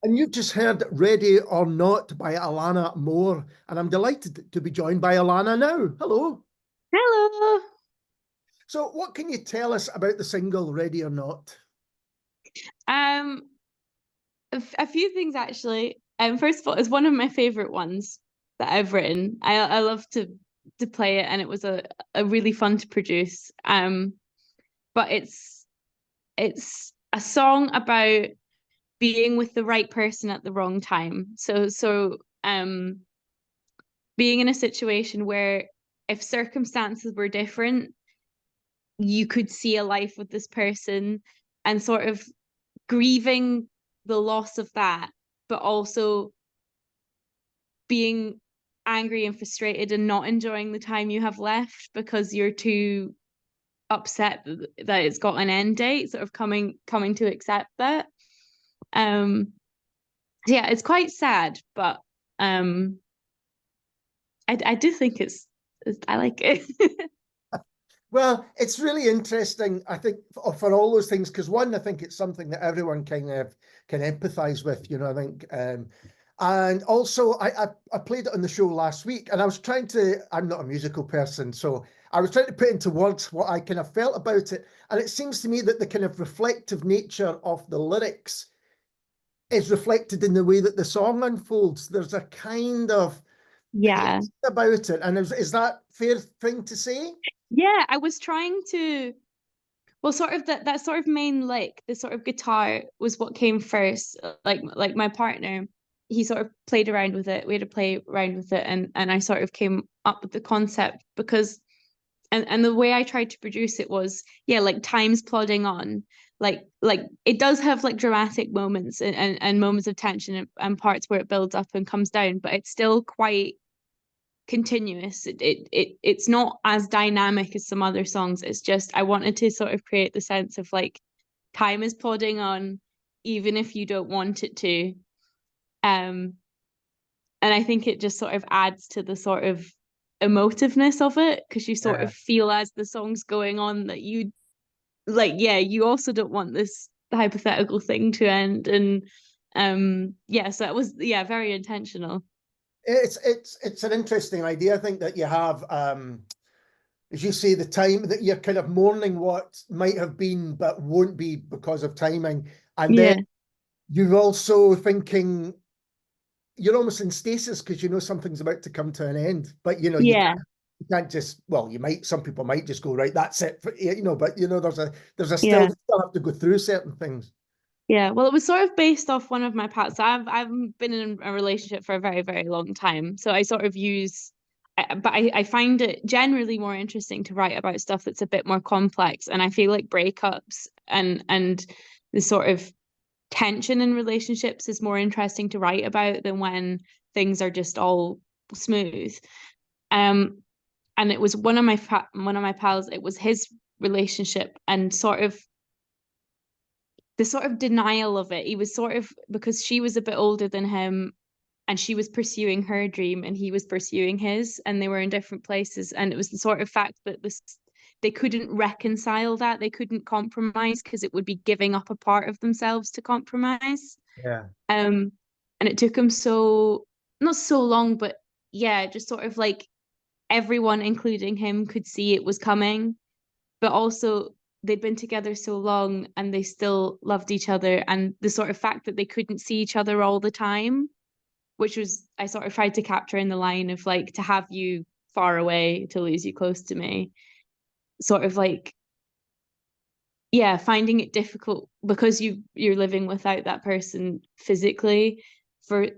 And you've just heard Ready or Not by Alannah Moar, and I'm delighted to be joined by Alannah now. Hello. Hello. So what can you tell us about the single Ready or Not? Um, a few things actually. First of all, it's one of my favorite ones that I've written. I love to play it, and it was a really fun to produce. But it's a song about being with the right person at the wrong time. So being in a situation where if circumstances were different, you could see a life with this person and sort of grieving the loss of that, but also being angry and frustrated and not enjoying the time you have left because you're too upset that it's got an end date, sort of coming to accept that. Um yeah, it's quite sad, but I do think I like it. Well, it's really interesting, I think, for all those things, because one, I think it's something that everyone kind of can empathize with, I think. And also, I played it on the show last week, and I'm not a musical person, so I was trying to put into words what I kind of felt about it. And it seems to me that the kind of reflective nature of the lyrics is reflected in the way that the song unfolds. There's a kind of Yeah. pace about it. And is that fair thing to say? Yeah, I was trying to, well, sort of that sort of main lick, the sort of guitar was what came first. Like my partner, he sort of played around with it. We had to play around with it, and I sort of came up with the concept because and the way I tried to produce it was, yeah, like time's plodding on. Like it does have like dramatic moments and moments of tension and parts where it builds up and comes down, but it's still quite continuous. It's not as dynamic as some other songs. It's just I wanted to sort of create the sense of like time is plodding on, even if you don't want it to. Um, and I think it just sort of adds to the sort of emotiveness of it because you sort Yeah. of feel as the song's going on that you like, yeah, you also don't want this hypothetical thing to end. And yeah, so it was, yeah, very intentional. It's an interesting idea. I think that you have, as you say, the time that you're kind of mourning what might have been but won't be because of timing, and then Yeah. you're also thinking you're almost in stasis because you know something's about to come to an end. But Yeah. you can't just, well, you might, some people might just go, right, that's it for, but there's a still, Yeah. you still have to go through certain things. Yeah, well, it was sort of based off one of my past. So I've been in a relationship for a very, very long time. So I sort of use, but I find it generally more interesting to write about stuff that's a bit more complex. And I feel like breakups and the sort of tension in relationships is more interesting to write about than when things are just all smooth. Um, and it was one of my pals. It was his relationship, and sort of the sort of denial of it. He was sort of because she was a bit older than him and she was pursuing her dream and he was pursuing his, and they were in different places. And it was the sort of fact that this they couldn't reconcile that. They couldn't compromise because it would be giving up a part of themselves to compromise. Yeah. Um, and it took him so not so long, but yeah, just sort of like everyone, including him, could see it was coming, but also they'd been together so long and they still loved each other. And the sort of fact that they couldn't see each other all the time, which was, I sort of tried to capture in the line of like, to have you far away, to lose you close to me, sort of like, yeah, finding it difficult because you're living without that person physically for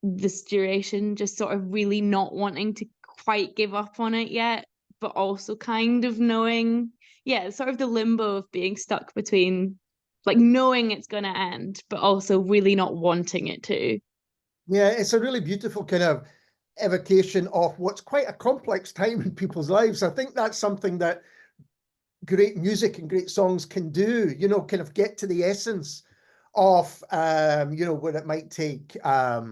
this duration, just sort of really not wanting to quite give up on it yet, but also kind of knowing, yeah, sort of the limbo of being stuck between like knowing it's going to end, but also really not wanting it to. Yeah, it's a really beautiful kind of evocation of what's quite a complex time in people's lives. I think that's something that great music and great songs can do, kind of get to the essence of, what it might take a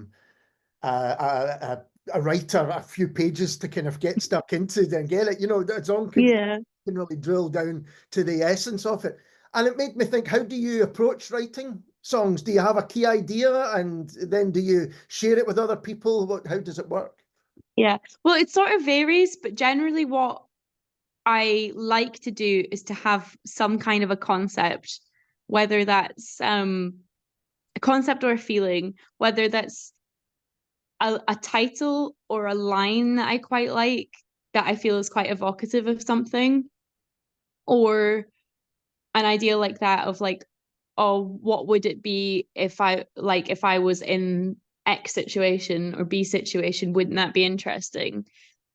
writer a few pages to kind of get stuck into and get it. The song Yeah. can really drill down to the essence of it. And it made me think, how do you approach writing songs? Do you have a key idea and then do you share it with other people? How does it work? Yeah. Well, it sort of varies, but generally what I like to do is to have some kind of a concept, whether that's a concept or a feeling, whether that's a title or a line that I quite like, that I feel is quite evocative of something, or an idea like that of like, oh, what would it be if I was in X situation or B situation, wouldn't that be interesting?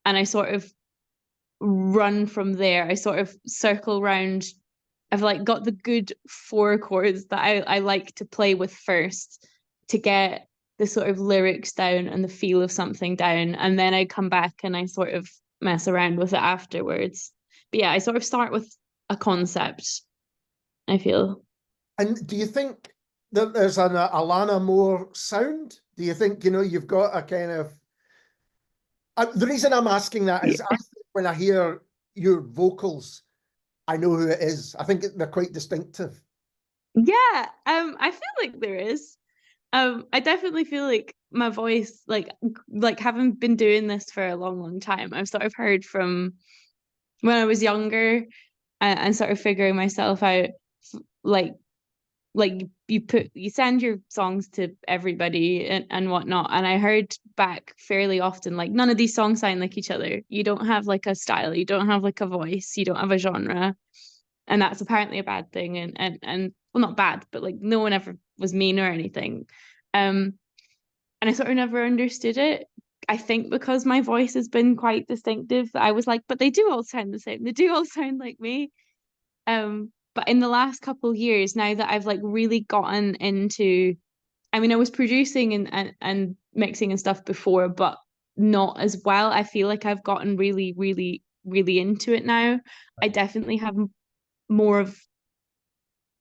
And I sort of run from there. I sort of circle around. I've like got the good four chords that I like to play with first to get the sort of lyrics down and the feel of something down. And then I come back and I sort of mess around with it afterwards. But yeah, I sort of start with a concept, I feel. And do you think that there's an Alannah Moar sound? Do you think, you've got a kind of... the reason I'm asking that is I think when I hear your vocals, I know who it is. I think they're quite distinctive. Yeah, I feel like there is. I definitely feel like my voice, like having been doing this for a long, long time, I've sort of heard from when I was younger and sort of figuring myself out, like you send your songs to everybody and whatnot, and I heard back fairly often like none of these songs sound like each other. You don't have like a style, you don't have like a voice, you don't have a genre, and that's apparently a bad thing. And well, not bad, but like no one ever was mean or anything. And I sort of never understood it. I think because my voice has been quite distinctive, I was like, but they do all sound the same. They do all sound like me. But in the last couple of years, now that I've like really gotten into, I mean, I was producing and mixing and stuff before, but not as well. I feel like I've gotten really, really, really into it now. I definitely have more of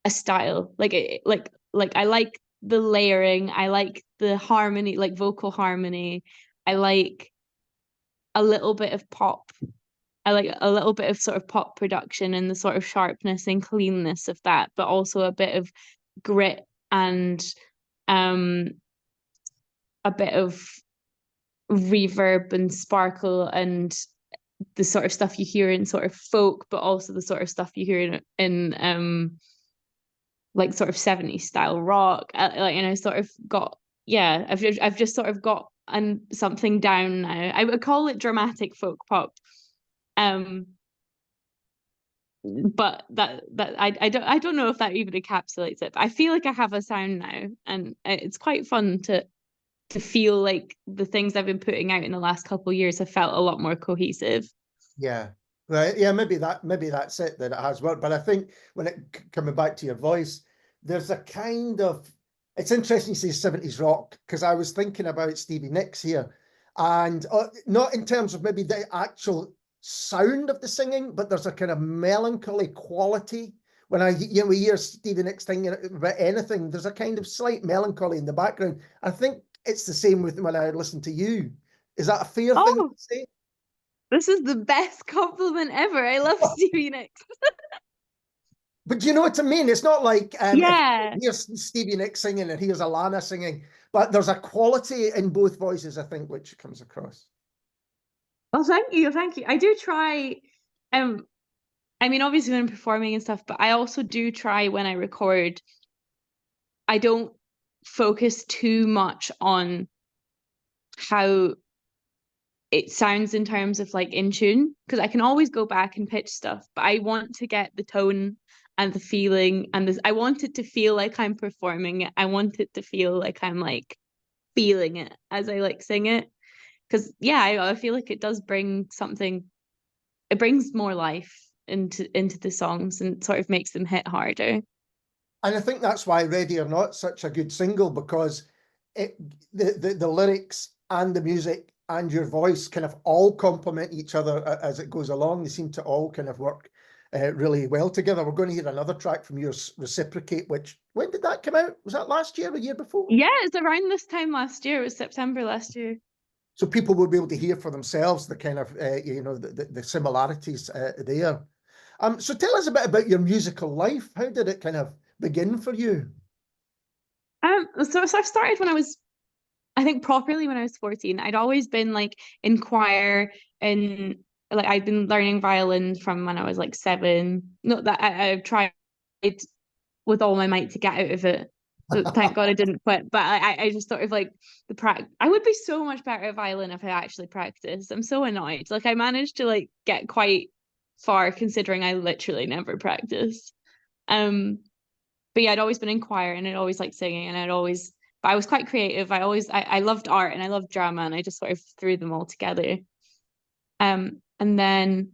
a style. Like I like the layering. I like the harmony, like vocal harmony. I like a little bit of pop. I like a little bit of sort of pop production and the sort of sharpness and cleanness of that, but also a bit of grit and um a bit of reverb and sparkle and the sort of stuff you hear in sort of folk, but also the sort of stuff you hear in like sort of 70s style rock. I sort of got, yeah, I've just sort of got something down now. I would call it dramatic folk pop. But that I don't know if that even encapsulates it, but I feel like I have a sound now, and it's quite fun to feel like the things I've been putting out in the last couple of years have felt a lot more cohesive. Yeah. Right. Yeah, maybe that's it, that it has worked. But I think when coming back to your voice, there's a kind of, it's interesting you say 70s rock, because I was thinking about Stevie Nicks here, and not in terms of maybe the actual sound of the singing, but there's a kind of melancholy quality. When we hear Stevie Nicks singing about anything, there's a kind of slight melancholy in the background. I think it's the same with when I listen to you. Is that a fair thing to say? This is the best compliment ever. I love Stevie Nicks. But do you know what I mean? It's not like Yeah. here's Stevie Nicks singing and here's Alannah singing, but there's a quality in both voices, I think, which comes across. Oh, thank you, thank you. I do try. I mean, obviously when I'm performing and stuff, but I also do try when I record. I don't focus too much on how it sounds in terms of like in tune, because I can always go back and pitch stuff, but I want to get the tone and the feeling and this. I want it to feel like I'm performing it. I want it to feel like I'm like feeling it as I like sing it. Because yeah, I feel like it does bring something. It brings more life into the songs and sort of makes them hit harder. And I think that's why Ready or Not such a good single, because the lyrics and the music and your voice kind of all complement each other as it goes along. They seem to all kind of work really well together. We're going to hear another track from yours, Reciprocate, which, when did that come out? Was that last year or the year before? Yeah, it's around this time last year. It was September last year. So people will be able to hear for themselves the kind of, the similarities there. So tell us a bit about your musical life. How did it kind of begin for you? So I started when I was, I think properly when I was 14. I'd always been like in choir, and like I'd been learning violin from when I was like 7. Not that I've tried with all my might to get out of it. Thank God I didn't quit. But I just sort of like I would be so much better at violin if I actually practiced. I'm so annoyed. Like I managed to like get quite far considering I literally never practiced. Um, but yeah, I'd always been in choir and I'd always liked singing, and but I was quite creative. I loved art and I loved drama, and I just sort of threw them all together. And then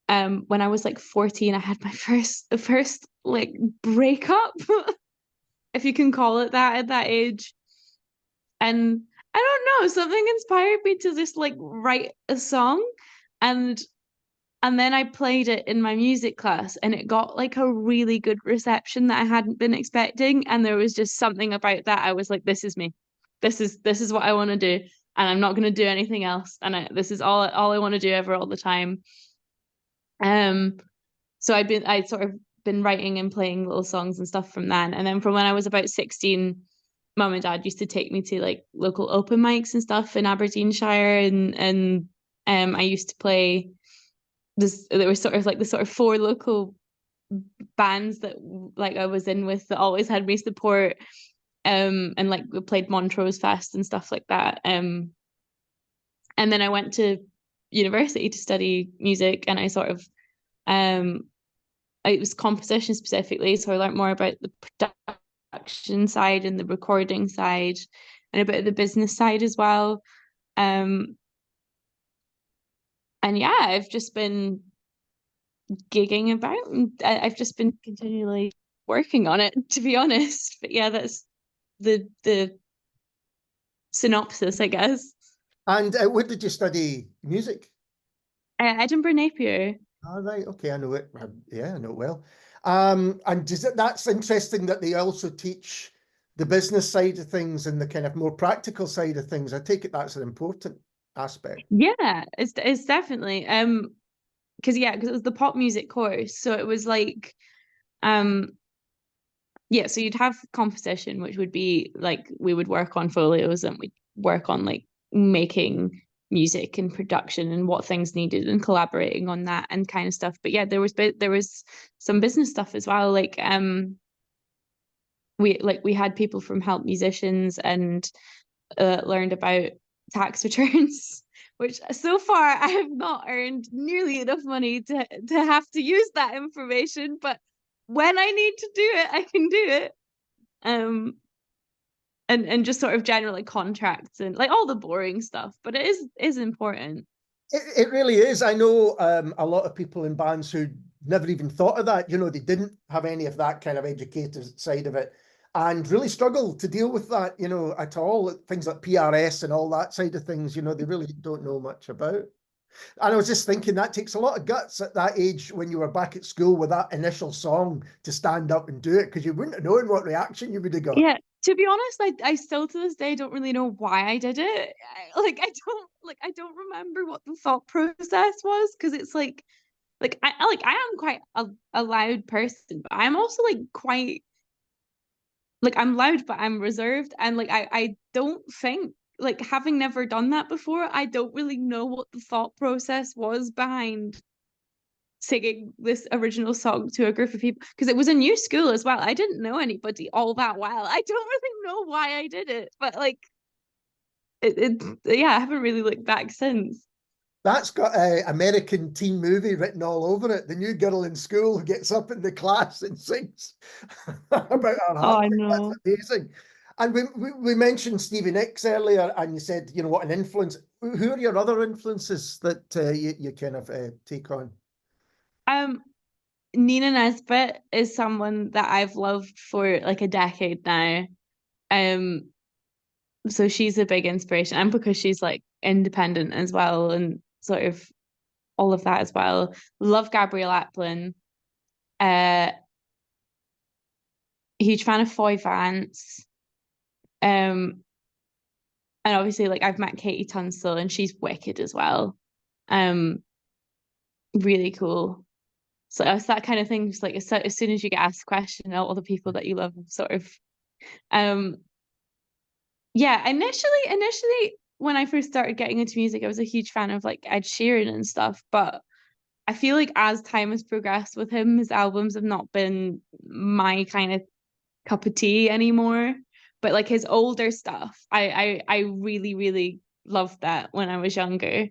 when I was like 14, I had my first like breakup, if you can call it that at that age. And I don't know, something inspired me to just like write a song, and then I played it in my music class, and it got like a really good reception that I hadn't been expecting. And there was just something about that. I was like, this is me. This is what I want to do, and I'm not going to do anything else. And this is all I want to do ever, all the time. So I'd sort of been writing and playing little songs and stuff from then. And then from when I was about 16, mum and dad used to take me to like local open mics and stuff in Aberdeenshire, and I used to play this. There was sort of like the sort of 4 local bands that like I was in with that always had me support. And like we played Montrose Fest and stuff like that. And then I went to university to study music, and I sort of it was composition specifically, so I learned more about the production side and the recording side, and a bit of the business side as well. And yeah, I've just been gigging about, and I've just been continually working on it, to be honest. But yeah, that's the synopsis, I guess. And where did you study music? Edinburgh Napier. All right, okay, I know it. Yeah, I know it well. And that's interesting that they also teach the business side of things and the kind of more practical side of things. I take it that's an important aspect. Yeah, it's definitely because it was the pop music course, so it was like um yeah, so you'd have composition, which would be like we would work on folios, and we'd work on like making music and production and what things needed and collaborating on that and kind of stuff. But yeah, there was some business stuff as well. Like we had people from Help Musicians, and learned about tax returns, which so far I have not earned nearly enough money to have to use that information. But when I need to do it, I can do it. And just sort of generally contracts and like all the boring stuff, but it is important. It really is. I know a lot of people in bands who never even thought of that. You know, they didn't have any of that kind of educated side of it and really struggle to deal with that, you know, at all. Things like PRS and all that side of things, you know, they really don't know much about. And I was just thinking that takes a lot of guts at that age when you were back at school with that initial song to stand up and do it, because you wouldn't have known what reaction you would have got. Yeah, to be honest, I still to this day don't really know why I did it. I don't remember what the thought process was, because it's I am quite a loud person, but I'm also like quite like I'm loud, but I'm reserved, and like I don't think, like, having never done that before, I don't really know what the thought process was behind singing this original song to a group of people, because it was a new school as well. I didn't know anybody all that well. I don't really know why I did it, but like yeah, I haven't really looked back since. That's got a American teen movie written all over it. The new girl in school who gets up in the class and sings about her Oh, heart. I That's know. amazing. And we mentioned Stevie Nicks earlier, and you said, you know, what an influence. Who are your other influences that you kind of take on? Um, Nina Nesbitt is someone that I've loved for like a decade now. Um, so she's a big inspiration, and because she's like independent as well, and sort of all of that as well. Love Gabrielle Aplin. Uh, Huge fan of Foy Vance. Um, and obviously, like, I've met Katie Tunstall, and she's wicked as well. Um, really cool. So it's that kind of thing. Just like as soon as you get asked a question, all the people that you love sort of Yeah, initially when I first started getting into music, I was a huge fan of like Ed Sheeran and stuff, but I feel like as time has progressed with him, his albums have not been my kind of cup of tea anymore. But like his older stuff, I really, really loved that when I was younger.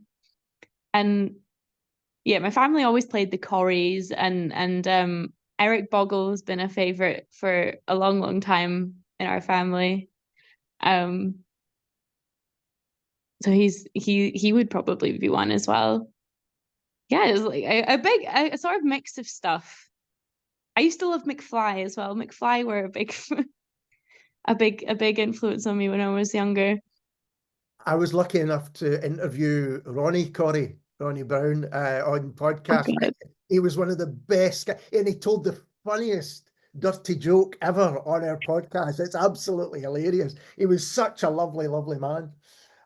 And yeah, my family always played the Corries, and Eric Bogle's been a favorite for a long, long time in our family. Um, so he would probably be one as well. Yeah, it was like a sort of mix of stuff. I used to love McFly as well. McFly were a big a big influence on me when I was younger. I was lucky enough to interview Ronnie Brown, on podcast. Okay. He was one of the best guys, and he told the funniest dirty joke ever on our podcast. It's absolutely hilarious. He was such a lovely, lovely man.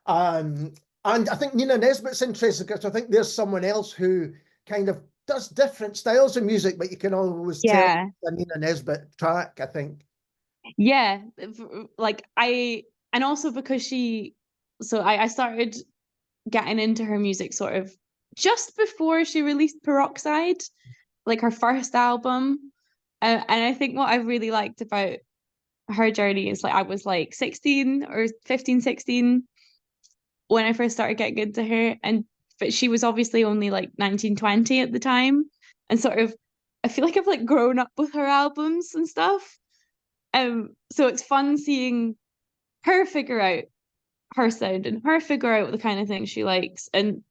And I think Nina Nesbitt's interesting because I think there's someone else who kind of does different styles of music, but you can always tell Yeah. the Nina Nesbitt track, I think. Yeah. Like and also because I started getting into her music sort of just before she released Peroxide, like her first album. And I think what I really liked about her journey is like I was like 16 or 15, 16 when I first started getting into her, but she was obviously only like 19, 20 at the time. And sort of I feel like I've like grown up with her albums and stuff. So it's fun seeing her figure out her sound and her figure out the kind of thing she likes, and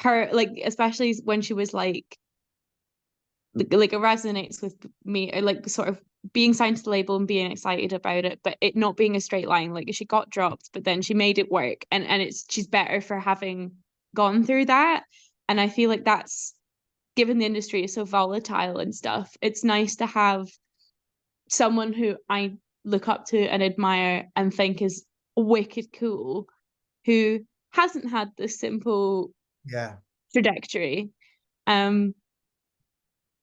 her like especially when she was like it resonates with me, or like sort of being signed to the label and being excited about it, but it not being a straight line. Like she got dropped, but then she made it work, and she's better for having gone through that. And I feel like that's, given the industry is so volatile and stuff, it's nice to have someone who I look up to and admire and think is wicked cool, who hasn't had this simple Yeah. trajectory. Um,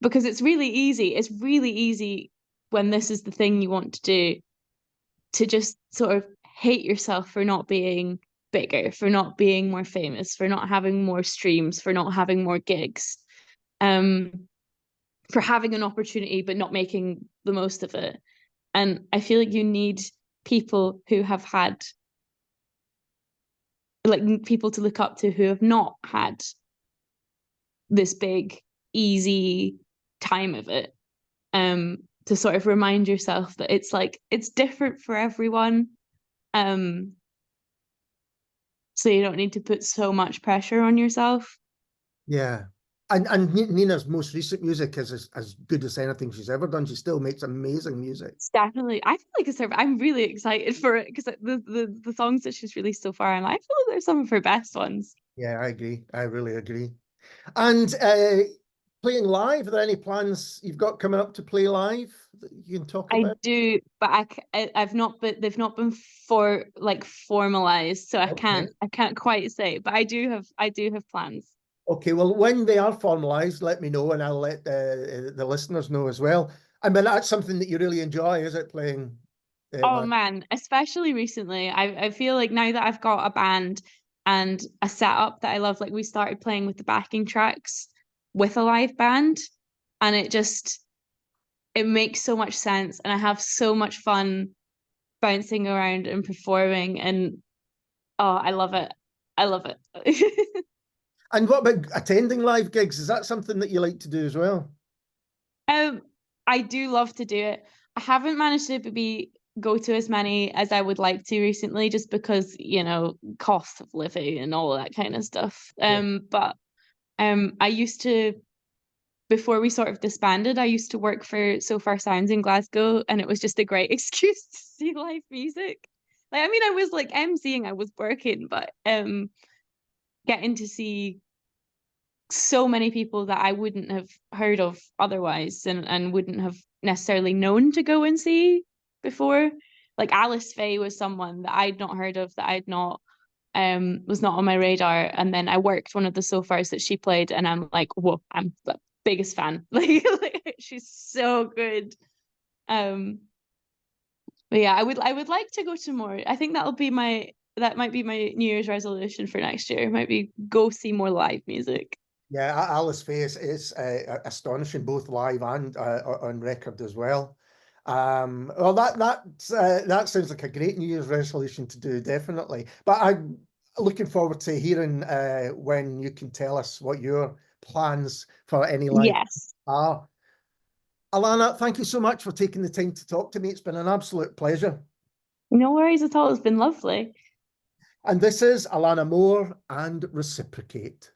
because it's really easy. It's really easy when this is the thing you want to do to just sort of hate yourself for not being bigger, for not being more famous, for not having more streams, for not having more gigs, for having an opportunity but not making the most of it. And I feel like you need people who have had, like, people to look up to who have not had this big, easy time of it. To sort of remind yourself that it's like it's different for everyone. Um, so you don't need to put so much pressure on yourself. Yeah. And Nina's most recent music is as good as anything she's ever done. She still makes amazing music. It's definitely, I feel like I'm really excited for it because the songs that she's released so far, and I feel like they're some of her best ones. Yeah, I agree. I really agree. And playing live, are there any plans you've got coming up to play live that you can talk I about? do, but I've not, but they've not been formalized, so Okay. I can't quite say. But I do have plans. Okay, well, when they are formalized, let me know and I'll let the listeners know as well. I mean, that's something that you really enjoy, is it, playing Oh live? man, especially recently. I feel like now that I've got a band and a setup that I love, like we started playing with the backing tracks with a live band, and it makes so much sense, and I have so much fun bouncing around and performing, and oh, I love it. I love it. And what about attending live gigs? Is that something that you like to do as well? Um, I do love to do it. I haven't managed to go to as many as I would like to recently, just because, cost of living and all of that kind of stuff. Yeah. But I used to, before we sort of disbanded, I used to work for So Far Sounds in Glasgow, and it was just a great excuse to see live music. Like, I mean, I was like emceeing, I was working, but getting to see so many people that I wouldn't have heard of otherwise, and wouldn't have necessarily known to go and see before. Like Alice Faye was someone that I'd not heard of, that I'd not was not on my radar. And then I worked one of the sofars that she played, and I'm like, whoa, I'm the biggest fan. Like she's so good. But yeah, I would like to go to more. I think that might be my New Year's resolution for next year. Might be go see more live music. Yeah, Alice Faye is astonishing, both live and on record as well. Well, that sounds like a great New Year's resolution to do, definitely. But I'm looking forward to hearing when you can tell us what your plans for any live Yes. are. Alannah, thank you so much for taking the time to talk to me. It's been an absolute pleasure. No worries at all. It's been lovely. And this is Alannah Moar and Reciprocate.